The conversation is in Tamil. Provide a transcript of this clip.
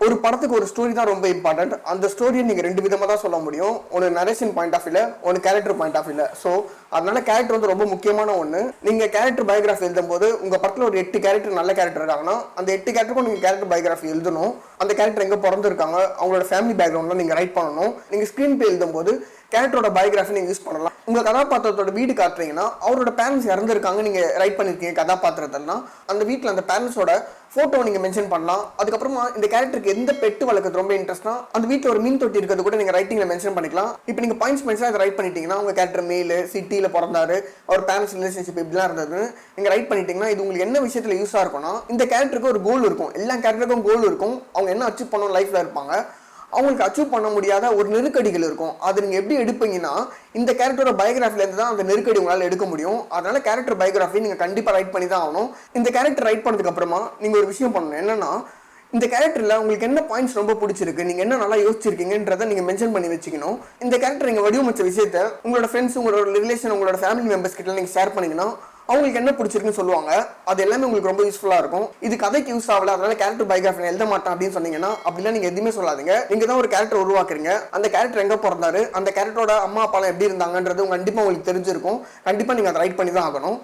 ஒரு படத்துக்கு ஒரு ஸ்டோரி தான் ரொம்ப இம்பார்ட்டன்ட். அந்த ஸ்டோரியை நீங்க ரெண்டு விதமா தான் சொல்ல முடியும். ஒன்னு நரேஷன் பாயிண்ட் ஆஃப் வியூல, ஒன்னு கேரக்டர் பாயிண்ட் ஆஃப் வியூல. சோ அதனால கேரக்டர் வந்து ரொம்ப முக்கியமான ஒண்ணு. நீங்க கேரக்டர் பயோகிராஃபி எழுதும் போது உங்க படத்துல ஒரு 8 கேரக்டர் நல்ல கேரக்டர் இருக்காங்கன்னா அந்த 8 கேரக்டருக்கும் நீங்க கேரக்டர் பயோகிராஃபி எழுதணும். அந்த கேரக்டர் எங்க பிறந்திருக்காங்க, அவங்களோட ஃபேமிலி பேக்ரவுண்ட்ல நீங்க ரைட் பண்ணணும். நீங்க ஸ்கிரீன் பிளே எழுதும் போது கேரக்டரோட பயோகிராஃபி நீங்க யூஸ் பண்ணலாம். உங்க கதாபாத்திரத்தோட வீடு காட்டுறீங்கன்னா அவரோட பேரண்ட்ஸ் இறந்துருக்காங்க நீங்க ரைட் பண்ணிருக்கீங்க கதாபாத்திரத்தெல்லாம், அந்த வீட்டில் அந்த பேரண்ட்ஸோட போட்டோ நீங்க மென்ஷன் பண்ணலாம். அதுக்கப்புறமா இந்த கேரக்டருக்கு எந்த பெட்டு வளர்க்குறது ரொம்ப இன்ட்ரெஸ்ட்னா அந்த வீட்டில் ஒரு மீன் தொட்டி இருக்கிறது கூட நீங்க ரைட்டிங்ல மென்ஷன் பண்ணிக்கலாம். இப்போ நீங்க பாயிண்ட்ஸ் அதை ரைட் பண்ணிட்டீங்கன்னா உங்க கேரக்டர் மேலு சிட்டியில பிறந்தாரு, அவர் பேரண்ட்ஸ் ரிலேஷன்ஷிப் இப்படிலாம் இருந்தது நீங்க ரைட் பண்ணிட்டீங்கன்னா இது உங்களுக்கு என்ன விஷயத்துல யூஸா இருக்கும்னா, இந்த கேரக்டருக்கு ஒரு கோல் இருக்கும், எல்லா கேரக்டருக்கும் கோல் இருக்கும், அவங்க என்ன அச்சீவ் பண்ணணும் லைஃப்ல இருப்பாங்க, அவங்களுக்கு அச்சீவ் பண்ண முடியாத ஒரு நெருக்கடிகள் இருக்கும். அது நீங்க எப்படி எடுப்பீங்கன்னா இந்த கேரக்டரோட பயோகிராஃபில இருந்து தான் அந்த நெருக்கடி உங்களால் எடுக்க முடியும். அதனால கேரக்டர் பயோகிராஃபி நீங்க கண்டிப்பா ரைட் பண்ணி தான் ஆகணும். இந்த கேரக்டர் ரைட் பண்ணதுக்கு அப்புறமா நீங்க ஒரு விஷயம் பண்ணணும். என்னன்னா இந்த கேரக்டர்ல உங்களுக்கு என்ன பாயிண்ட்ஸ் ரொம்ப பிடிச்சிருக்கு, நீங்க என்ன நல்லா யோசிச்சிருக்கீங்கன்றதை நீங்க மென்ஷன் பண்ணி வச்சுக்கணும். இந்த கேரக்டர் நீங்க வடிவமைச்ச விஷயத்த உங்களோட ஃப்ரெண்ட்ஸ், உங்களோட ரிலேஷன், உங்களோட ஃபேமிலி மெம்பர்ஸ் கிட்ட நீங்க ஷேர் பண்ணீங்கன்னா அவங்களுக்கு என்ன பிடிச்சிருக்குன்னு சொல்லுவாங்க. அது எல்லாமே உங்களுக்கு ரொம்ப யூஸ்ஃபுல்லா இருக்கும். இது கதைக்கு யூஸ் ஆகல அதனால கேரக்டர் பயோகிராஃபி எழுத மாட்டேன் அப்படின்னு சொன்னீங்கன்னா அப்படிலாம் நீங்க எதுவுமே சொல்லாதீங்க. நீங்க தான் ஒரு கேரக்டர் உருவாக்குறீங்க. அந்த கேரக்டர் எங்க பிறந்தாரு, அந்த கேரக்டரோட அம்மா அப்பாலாம் எப்படி இருந்தாங்கன்றது கண்டிப்பா உங்களுக்கு தெரிஞ்சிருக்கும். கண்டிப்பா நீங்க அதை ரைட் பண்ணி தான் ஆகணும்.